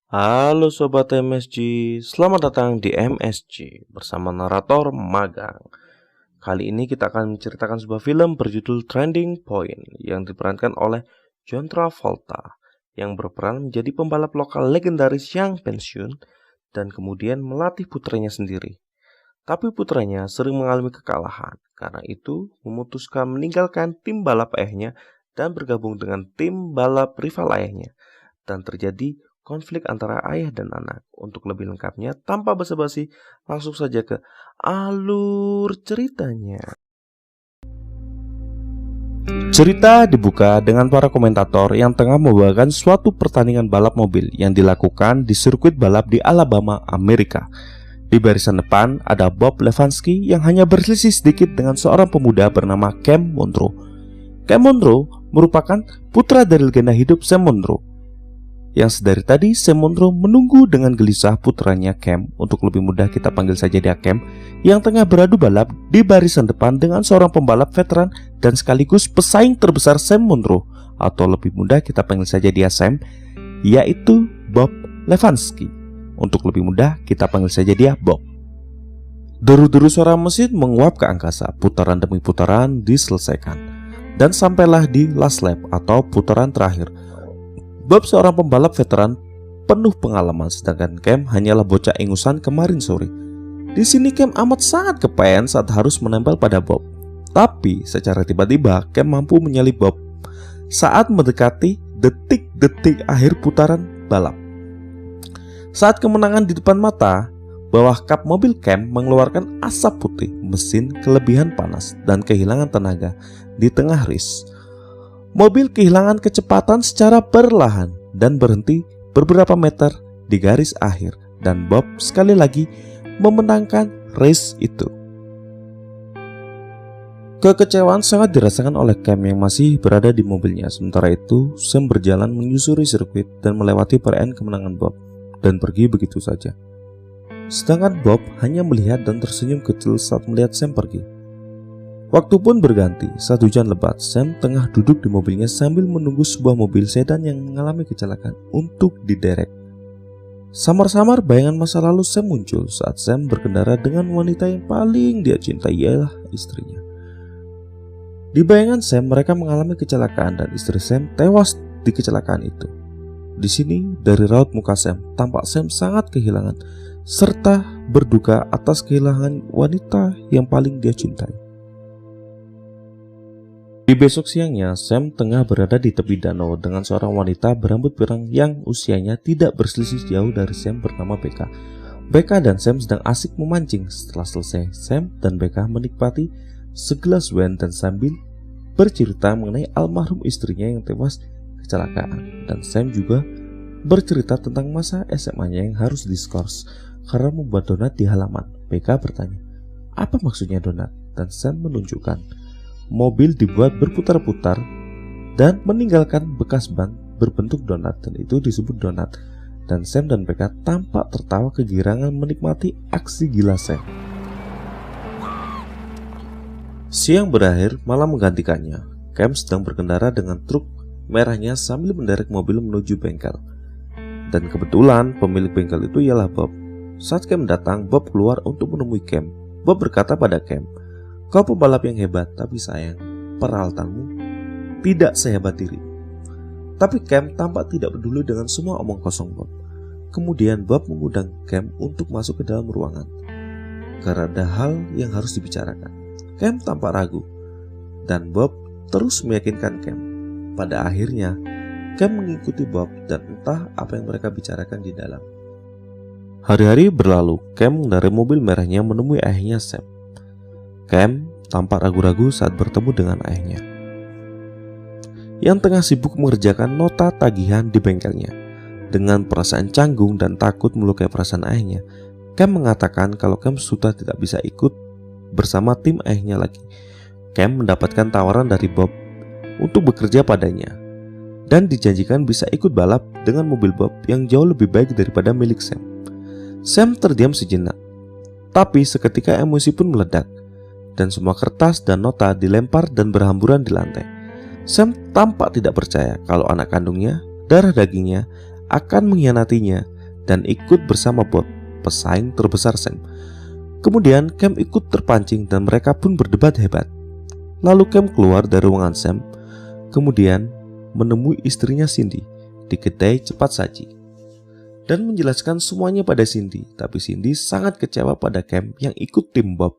Halo Sobat MSG, selamat datang di MSG bersama narator Magang. Kali ini kita akan menceritakan sebuah film berjudul Turning Point yang diperankan oleh John Travolta yang berperan menjadi pembalap lokal legendaris yang pensiun dan kemudian melatih putranya sendiri. Tapi putranya sering mengalami kekalahan, karena itu memutuskan meninggalkan tim balap ayahnya dan bergabung dengan tim balap rival ayahnya. Dan terjadi konflik antara ayah dan anak. Untuk lebih lengkapnya, tanpa basa-basi, langsung saja ke alur ceritanya. Cerita dibuka dengan para komentator yang tengah membawakan suatu pertandingan balap mobil yang dilakukan di sirkuit balap di Alabama, Amerika. Di barisan depan ada Bob Levansky yang hanya berselisih sedikit dengan seorang pemuda bernama Cam Monroe. Cam Monroe merupakan putra dari legenda hidup Sam Monroe. Yang sedari tadi Sam Monroe menunggu dengan gelisah putranya Cam, untuk lebih mudah kita panggil saja dia Cam, yang tengah beradu balap di barisan depan dengan seorang pembalap veteran dan sekaligus pesaing terbesar Sam Monroe, atau lebih mudah kita panggil saja dia Sam, yaitu Bob Levansky. Untuk lebih mudah kita panggil saja dia Bob. Deru-deru suara mesin menguap ke angkasa, putaran demi putaran diselesaikan, dan sampailah di last lap atau putaran terakhir. Bob seorang pembalap veteran penuh pengalaman, sedangkan Cam hanyalah bocah ingusan kemarin sore. Di sini Cam amat sangat kepayan saat harus menempel pada Bob. Tapi secara tiba-tiba Cam mampu menyalip Bob saat mendekati detik-detik akhir putaran balap. Saat kemenangan di depan mata, bawah kap mobil Cam mengeluarkan asap putih, mesin kelebihan panas dan kehilangan tenaga di tengah race. Mobil kehilangan kecepatan secara perlahan dan berhenti beberapa meter di garis akhir, dan Bob sekali lagi memenangkan race itu. Kekecewaan sangat dirasakan oleh Cam yang masih berada di mobilnya. Sementara itu, Sam berjalan menyusuri sirkuit dan melewati perayaan kemenangan Bob dan pergi begitu saja. Sedangkan Bob hanya melihat dan tersenyum kecil saat melihat Sam pergi. Waktu pun berganti. Saat hujan lebat, Sam tengah duduk di mobilnya sambil menunggu sebuah mobil sedan yang mengalami kecelakaan untuk diderek. Samar-samar bayangan masa lalu Sam muncul saat Sam berkendara dengan wanita yang paling dia cintai, ialah istrinya. Di bayangan Sam, mereka mengalami kecelakaan dan istri Sam tewas di kecelakaan itu. Di sini, dari raut muka Sam, tampak Sam sangat kehilangan serta berduka atas kehilangan wanita yang paling dia cintai. Di besok siangnya, Sam tengah berada di tepi danau dengan seorang wanita berambut pirang yang usianya tidak berselisih jauh dari Sam bernama Becca. Becca dan Sam sedang asik memancing. Setelah selesai, Sam dan Becca menikmati segelas wine dan sambil bercerita mengenai almarhum istrinya yang tewas kecelakaan. Dan Sam juga bercerita tentang masa SMA-nya yang harus diskors karena membuat donat di halaman. Becca bertanya, apa maksudnya donat? Dan Sam menunjukkan mobil dibuat berputar-putar dan meninggalkan bekas ban berbentuk donat, dan itu disebut donat. Dan Sam dan Becca tampak tertawa kegirangan menikmati aksi gila Sam. Siang berakhir, malam menggantikannya. Cam sedang berkendara dengan truk merahnya sambil menderek mobil menuju bengkel. Dan kebetulan pemilik bengkel itu ialah Bob. Saat Cam datang, Bob keluar untuk menemui Cam. Bob berkata pada Cam, kau pembalap yang hebat, tapi sayang, peralatanmu tidak sehebat diri. Tapi Cam tampak tidak peduli dengan semua omong kosong Bob. Kemudian Bob mengundang Cam untuk masuk ke dalam ruangan karena ada hal yang harus dibicarakan. Cam tampak ragu, dan Bob terus meyakinkan Cam. Pada akhirnya, Cam mengikuti Bob dan entah apa yang mereka bicarakan di dalam. Hari-hari berlalu, Cam mengendarai mobil merahnya menemui ayahnya Sam. Cam tampak ragu-ragu saat bertemu dengan ayahnya, yang tengah sibuk mengerjakan nota tagihan di bengkelnya. Dengan perasaan canggung dan takut melukai perasaan ayahnya, Cam mengatakan kalau Cam sudah tidak bisa ikut bersama tim ayahnya lagi. Cam mendapatkan tawaran dari Bob untuk bekerja padanya dan dijanjikan bisa ikut balap dengan mobil Bob yang jauh lebih baik daripada milik Sam. Sam terdiam sejenak, tapi seketika emosi pun meledak dan semua kertas dan nota dilempar dan berhamburan di lantai. Sam tampak tidak percaya kalau anak kandungnya, darah dagingnya, akan mengkhianatinya dan ikut bersama Bob, pesaing terbesar Sam. Kemudian Cam ikut terpancing dan mereka pun berdebat hebat. Lalu Cam keluar dari ruangan Sam, kemudian menemui istrinya Cindy di kedai cepat saji dan menjelaskan semuanya pada Cindy. Tapi Cindy sangat kecewa pada Cam yang ikut tim Bob,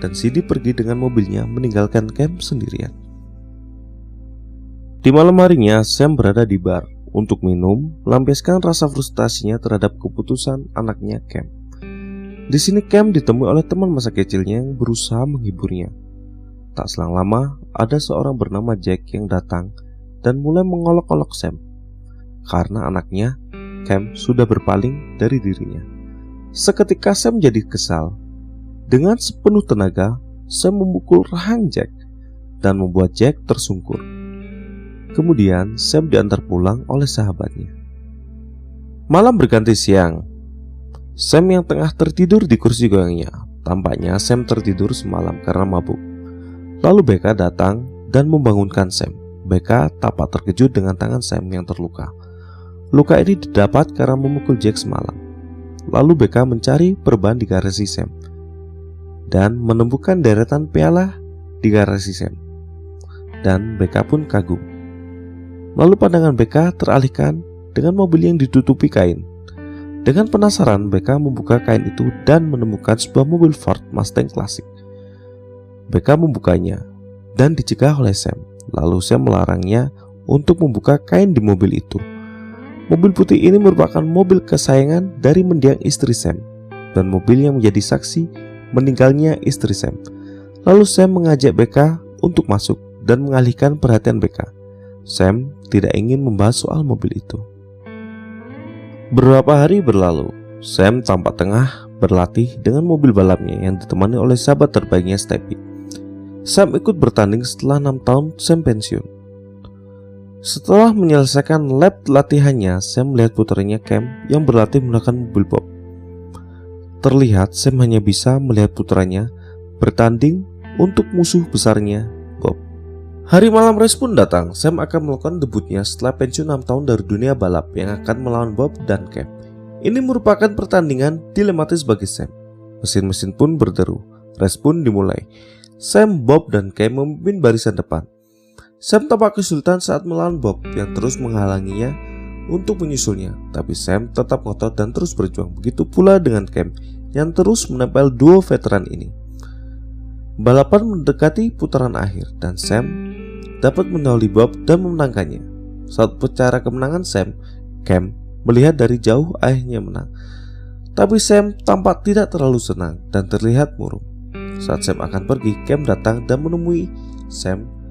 dan Cindy pergi dengan mobilnya meninggalkan Cam sendirian. Di malam harinya, Sam berada di bar untuk minum, melampiaskan rasa frustasinya terhadap keputusan anaknya Cam. Di sini Cam ditemui oleh teman masa kecilnya yang berusaha menghiburnya. Tak selang lama, ada seorang bernama Jack yang datang dan mulai mengolok-olok Sam karena anaknya Cam sudah berpaling dari dirinya. Seketika Sam jadi kesal. Dengan sepenuh tenaga, Sam memukul rahang Jack dan membuat Jack tersungkur. Kemudian Sam diantar pulang oleh sahabatnya. Malam berganti siang. Sam yang tengah tertidur di kursi goyangnya. Tampaknya Sam tertidur semalam karena mabuk. Lalu Becca datang dan membangunkan Sam. Becca tampak terkejut dengan tangan Sam yang terluka. Luka ini didapat karena memukul Jack semalam. Lalu Becca mencari perban di garasi Sam dan menemukan deretan piala di garasi Sam. Dan Becca pun kagum. Lalu pandangan Becca teralihkan dengan mobil yang ditutupi kain. Dengan penasaran, Becca membuka kain itu dan menemukan sebuah mobil Ford Mustang klasik. Becca membukanya dan dicegah oleh Sam. Lalu Sam melarangnya untuk membuka kain di mobil itu. Mobil putih ini merupakan mobil kesayangan dari mendiang istri Sam, dan mobil yang menjadi saksi meninggalnya istri Sam. Lalu Sam mengajak Becca untuk masuk dan mengalihkan perhatian Becca. Sam tidak ingin membahas soal mobil itu. Beberapa hari berlalu, Sam tampak tengah berlatih dengan mobil balapnya yang ditemani oleh sahabat terbaiknya Steppy. Sam ikut bertanding setelah 6 tahun Sam pensiun. Setelah menyelesaikan lap latihannya, Sam melihat putranya Cam yang berlatih menggunakan mobil Bob. Terlihat Sam hanya bisa melihat putranya bertanding untuk musuh besarnya Bob. Hari malam race pun datang. Sam akan melakukan debutnya setelah pensiun 6 tahun dari dunia balap yang akan melawan Bob dan Cam. Ini merupakan pertandingan dilematis bagi Sam. Mesin-mesin pun berderu. Race pun dimulai. Sam, Bob, dan Cam memimpin barisan depan. Sam tampak kesulitan saat melawan Bob yang terus menghalanginya untuk menyusulnya. Tapi Sam tetap ngotot dan terus berjuang. Begitu pula dengan Cam yang terus menempel duo veteran ini. Balapan mendekati putaran akhir dan Sam dapat mendahului Bob dan memenangkannya. Saat upacara kemenangan Sam, Cam melihat dari jauh ayahnya menang. Tapi Sam tampak tidak terlalu senang dan terlihat murung. Saat Sam akan pergi, Cam datang dan menemui Sam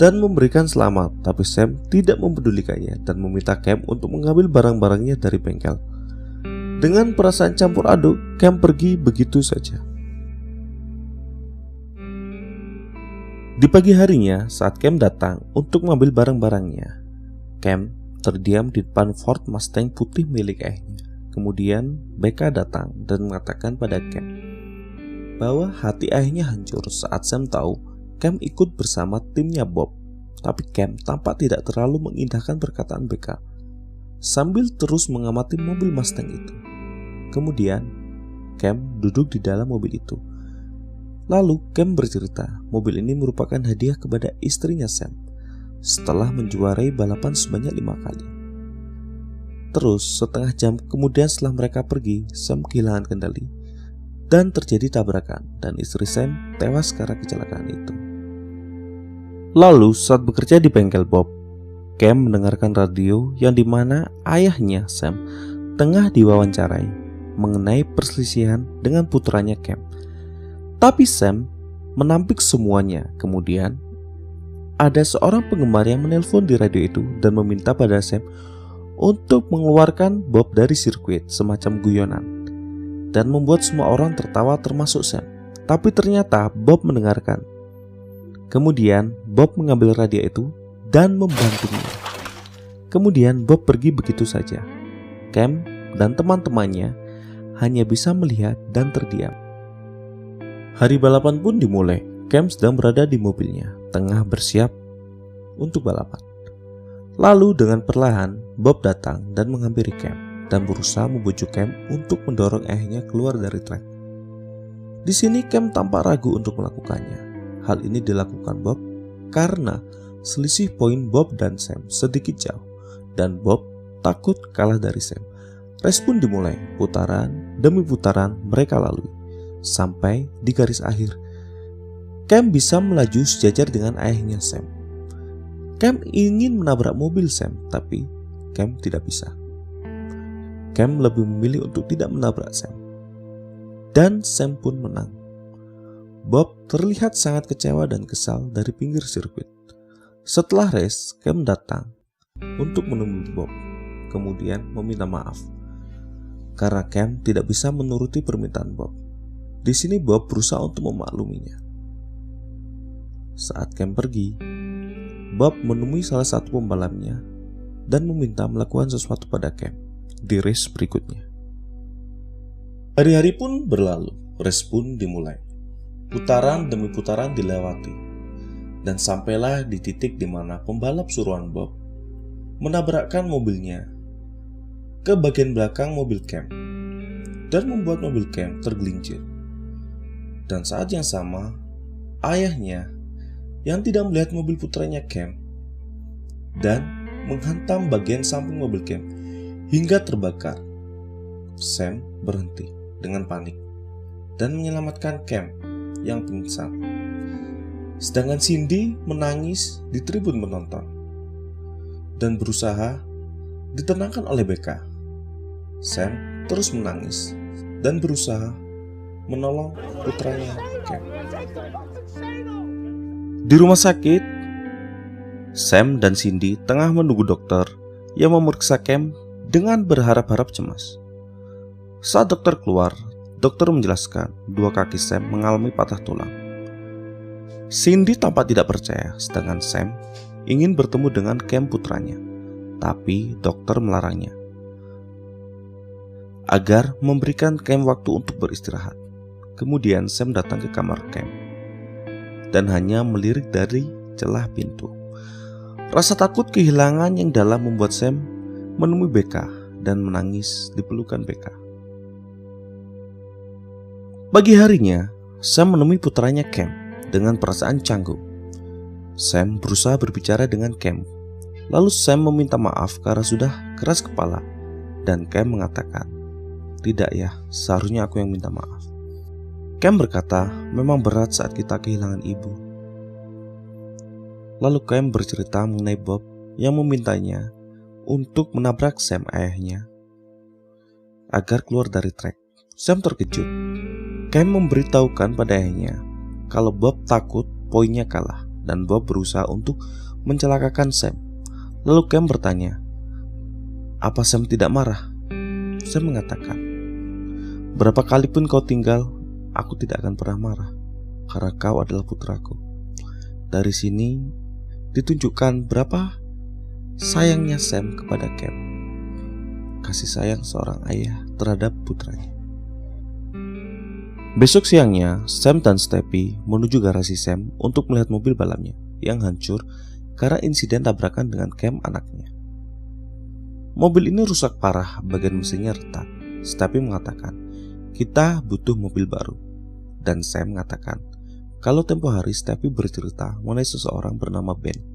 dan memberikan selamat. Tapi Sam tidak mempedulikannya dan meminta Cam untuk mengambil barang-barangnya dari bengkel. Dengan perasaan campur aduk, Cam pergi begitu saja. Di pagi harinya, saat Cam datang untuk mengambil barang-barangnya, Cam terdiam di depan Ford Mustang putih milik ayahnya. Kemudian Becca datang dan mengatakan pada Cam bahwa hati ayahnya hancur saat Sam tahu Cam ikut bersama timnya Bob. Tapi Cam tampak tidak terlalu mengindahkan perkataan Becca sambil terus mengamati mobil Mustang itu. Kemudian Cam duduk di dalam mobil itu. Lalu Cam bercerita mobil ini merupakan hadiah kepada istrinya Sam setelah menjuarai balapan sebanyak 5 kali. Terus setengah jam kemudian setelah mereka pergi, Sam kehilangan kendali dan terjadi tabrakan dan istri Sam tewas karena kecelakaan itu. Lalu saat bekerja di bengkel Bob, Cam mendengarkan radio yang dimana ayahnya Sam tengah diwawancarai mengenai perselisihan dengan putranya Cam. Tapi Sam menampik semuanya. Kemudian ada seorang penggemar yang menelpon di radio itu dan meminta pada Sam untuk mengeluarkan Bob dari sirkuit semacam guyonan dan membuat semua orang tertawa termasuk Sam. Tapi ternyata Bob mendengarkan. Kemudian Bob mengambil radio itu dan membantingnya. Kemudian Bob pergi begitu saja. Cam dan teman-temannya hanya bisa melihat dan terdiam. Hari balapan pun dimulai. Cam sedang berada di mobilnya, tengah bersiap untuk balapan. Lalu dengan perlahan Bob datang dan menghampiri Cam dan berusaha membujuk Cam untuk mendorong ayahnya keluar dari trek. Di sini Cam tampak ragu untuk melakukannya. Hal ini dilakukan Bob karena selisih poin Bob dan Sam sedikit jauh dan Bob takut kalah dari Sam. Race pun dimulai, putaran demi putaran mereka lalui sampai di garis akhir. Cam bisa melaju sejajar dengan ayahnya Sam. Cam ingin menabrak mobil Sam, tapi Cam tidak bisa. Cam lebih memilih untuk tidak menabrak Sam. Dan Sam pun menang. Bob terlihat sangat kecewa dan kesal dari pinggir sirkuit. Setelah race, Cam datang untuk menemui Bob, kemudian meminta maaf karena Cam tidak bisa menuruti permintaan Bob. Di sini Bob berusaha untuk memakluminya. Saat Cam pergi, Bob menemui salah satu pembalapnya dan meminta melakukan sesuatu pada Cam di race berikutnya. Hari-hari pun berlalu, race pun dimulai. Putaran demi putaran dilewati, dan sampailah di titik di mana pembalap suruhan Bob menabrakkan mobilnya ke bagian belakang mobil Cam dan membuat mobil Cam tergelincir. Dan saat yang sama, ayahnya yang tidak melihat mobil putranya Cam dan menghantam bagian samping mobil Cam hingga terbakar. Sam berhenti dengan panik dan menyelamatkan Cam yang pingsan. Sedangkan Cindy menangis di tribun penonton dan berusaha ditenangkan oleh Becca. Sam terus menangis dan berusaha menolong putranya Cam. Di rumah sakit, Sam dan Cindy tengah menunggu dokter yang memeriksa Cam dengan berharap-harap cemas. Saat dokter keluar, dokter menjelaskan dua kaki Sam mengalami patah tulang. Cindy tampak tidak percaya, sedangkan Sam ingin bertemu dengan Cam putranya, tapi dokter melarangnya agar memberikan Cam waktu untuk beristirahat. Kemudian Sam datang ke kamar Cam dan hanya melirik dari celah pintu. Rasa takut kehilangan yang dalam membuat Sam menemui Becca dan menangis di pelukan Becca. Pagi harinya, Sam menemui putranya Cam dengan perasaan canggung. Sam berusaha berbicara dengan Cam. Lalu Sam meminta maaf karena sudah keras kepala dan Cam mengatakan, "Tidak ya, seharusnya aku yang minta maaf." Cam berkata, "Memang berat saat kita kehilangan ibu." Lalu Cam bercerita mengenai Bob yang memintanya untuk menabrak Sam ayahnya agar keluar dari trek. Sam terkejut. Cam memberitahukan pada ayahnya kalau Bob takut poinnya kalah dan Bob berusaha untuk mencelakakan Sam. Lalu Cam bertanya, "Apa Sam tidak marah?" Sam mengatakan, "Berapa kali pun kau tinggal, aku tidak akan pernah marah karena kau adalah putraku." Dari sini ditunjukkan berapa sayangnya Sam kepada Cam. Kasih sayang seorang ayah terhadap putranya. Besok siangnya, Sam dan Stephie menuju garasi Sam untuk melihat mobil balapnya yang hancur karena insiden tabrakan dengan Cam anaknya. Mobil ini rusak parah, bagian mesinnya retak. Stephie mengatakan, "Kita butuh mobil baru." Dan Sam mengatakan, kalau tempo hari Stephie bercerita mengenai seseorang bernama Ben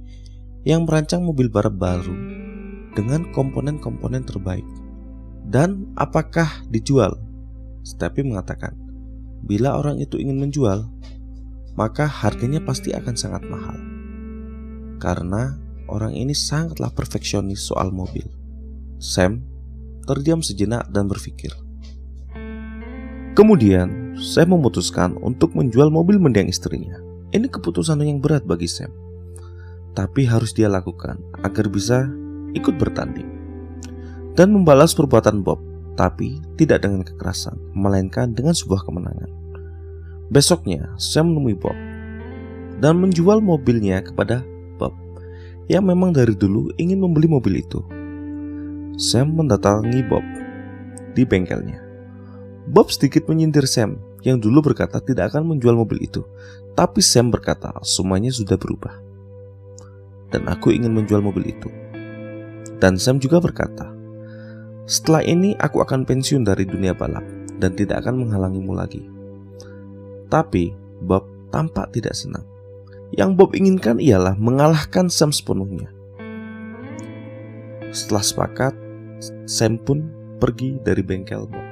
yang merancang mobil balap baru dengan komponen-komponen terbaik. Dan apakah dijual? Stephie mengatakan, bila orang itu ingin menjual, maka harganya pasti akan sangat mahal. Karena orang ini sangatlah perfeksionis soal mobil. Sam terdiam sejenak dan berpikir. Kemudian, Sam memutuskan untuk menjual mobil mendiang istrinya. Ini keputusan yang berat bagi Sam, tapi harus dia lakukan agar bisa ikut bertanding dan membalas perbuatan Bob, tapi tidak dengan kekerasan, melainkan dengan sebuah kemenangan. Besoknya, Sam menemui Bob dan menjual mobilnya kepada Bob yang memang dari dulu ingin membeli mobil itu. Sam mendatangi Bob di bengkelnya. Bob sedikit menyindir Sam yang dulu berkata tidak akan menjual mobil itu, tapi Sam berkata semuanya sudah berubah dan aku ingin menjual mobil itu. Dan Sam juga berkata, Setelah ini aku akan pensiun dari dunia balap dan tidak akan menghalangimu lagi. Tapi Bob tampak tidak senang. Yang Bob inginkan ialah mengalahkan Sam sepenuhnya. Setelah sepakat, Sam pun pergi dari bengkel Bob.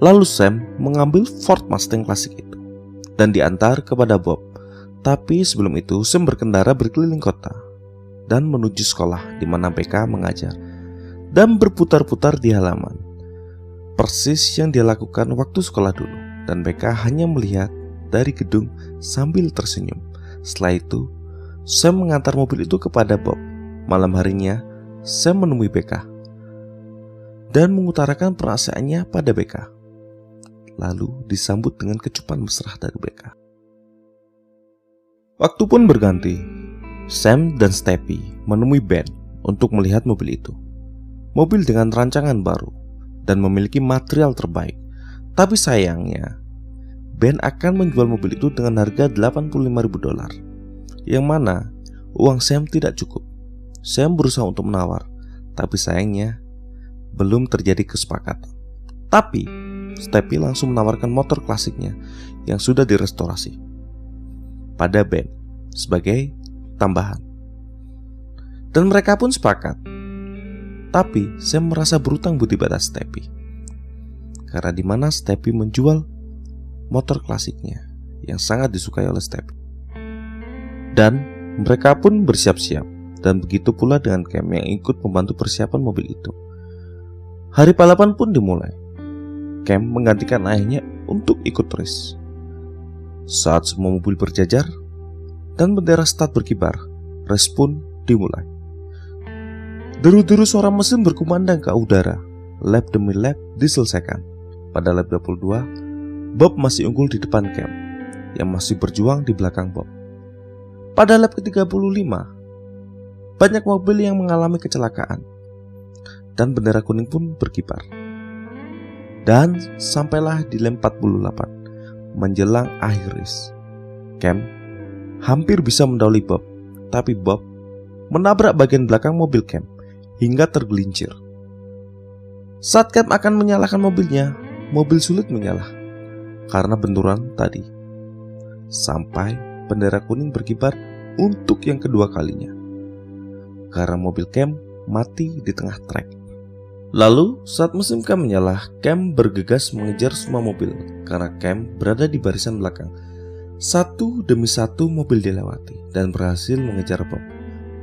Lalu Sam mengambil Ford Mustang klasik itu dan diantar kepada Bob. Tapi sebelum itu Sam berkendara berkeliling kota dan menuju sekolah di mana BK mengajar dan berputar-putar di halaman. Persis yang dia lakukan waktu sekolah dulu, dan BK hanya melihat dari gedung sambil tersenyum. Setelah itu, Sam mengantar mobil itu kepada Bob. Malam harinya, Sam menemui BK dan mengutarakan perasaannya pada BK. Lalu disambut dengan kecupan mesra dari BK. Waktu pun berganti. Sam dan Steppy menemui Ben untuk melihat mobil itu. Mobil dengan rancangan baru dan memiliki material terbaik. Tapi sayangnya, Ben akan menjual mobil itu dengan harga $85.000, yang mana uang Sam tidak cukup. Sam berusaha untuk menawar, tapi sayangnya belum terjadi kesepakatan. Tapi Steppy langsung menawarkan motor klasiknya yang sudah direstorasi pada Ben sebagai tambahan, dan mereka pun sepakat. Tapi Sam merasa berutang budi pada Steppy, karena di mana Steppy menjual motor klasiknya yang sangat disukai oleh Steppy. Dan mereka pun bersiap-siap, dan begitu pula dengan Cam yang ikut membantu persiapan mobil itu. Hari balapan pun dimulai. Cam menggantikan ayahnya untuk ikut race. Saat semua mobil berjajar dan bendera start berkibar, race pun dimulai. Deru-deru suara mesin berkumandang ke udara. Lap demi lap diselesaikan. Pada lap 22, Bob masih unggul di depan Cam, yang masih berjuang di belakang Bob. Pada lap ke-35, banyak mobil yang mengalami kecelakaan, dan bendera kuning pun berkibar. Dan sampailah di lap 48, menjelang akhir race. Cam hampir bisa mendahului Bob, tapi Bob menabrak bagian belakang mobil Cam hingga tergelincir. Saat Cam akan menyalakan mobilnya, mobil sulit menyala karena benturan tadi, sampai bendera kuning berkibar untuk yang kedua kalinya, karena mobil Cam mati di tengah trek. Lalu saat mesin Cam menyala, Cam bergegas mengejar semua mobil karena Cam berada di barisan belakang. Satu demi satu mobil dilewati dan berhasil mengejar Bob.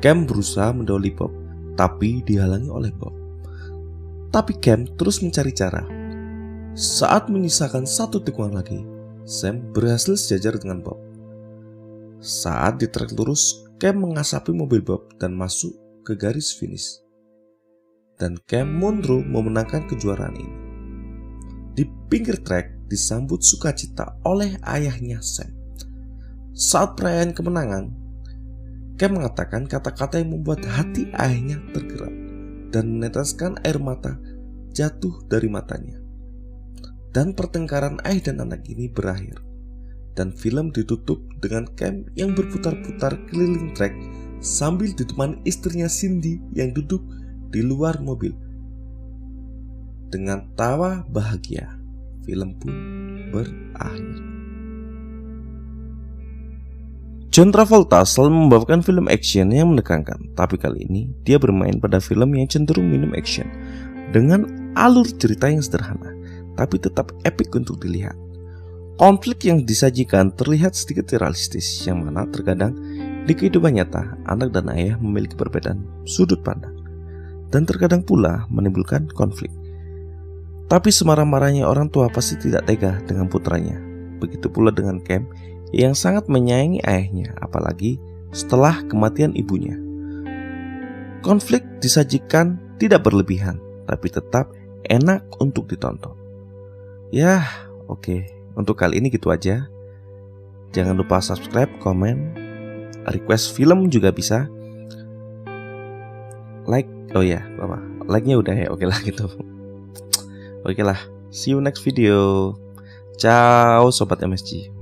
Cam berusaha mendahului Bob, tapi dihalangi oleh Bob. Tapi Cam terus mencari cara. Saat menyisakan satu tikungan lagi, Sam berhasil sejajar dengan Bob. Saat di trek lurus, Cam mengasapi mobil Bob dan masuk ke garis finish. Dan Cam Monroe memenangkan kejuaraan ini. Di pinggir trek disambut sukacita oleh ayahnya Sam. Saat perayaan kemenangan, Cam mengatakan kata-kata yang membuat hati ayahnya tergerak dan meneteskan air mata jatuh dari matanya. Dan pertengkaran ayah dan anak ini berakhir, dan film ditutup dengan Cam yang berputar-putar keliling trek sambil ditemani istrinya Cindy yang duduk di luar mobil. Dengan tawa bahagia, film pun berakhir. John Travolta selalu membawakan film action yang menegangkan, tapi kali ini dia bermain pada film yang cenderung minim action dengan alur cerita yang sederhana, tapi tetap epik untuk dilihat. Konflik yang disajikan terlihat sedikit realistis, yang mana terkadang di kehidupan nyata anak dan ayah memiliki perbedaan sudut pandang, dan terkadang pula menimbulkan konflik. Tapi semarah-marahnya orang tua pasti tidak tega dengan putranya. Begitu pula dengan Cam yang sangat menyayangi ayahnya, apalagi setelah kematian ibunya. Konflik disajikan tidak berlebihan, tapi tetap enak untuk ditonton. Ya, oke. Untuk kali ini gitu aja. Jangan lupa subscribe, komen, request film juga bisa. Like, oh ya, like-nya udah ya, oke lah gitu. Oke lah, see you next video. Ciao Sobat MSG.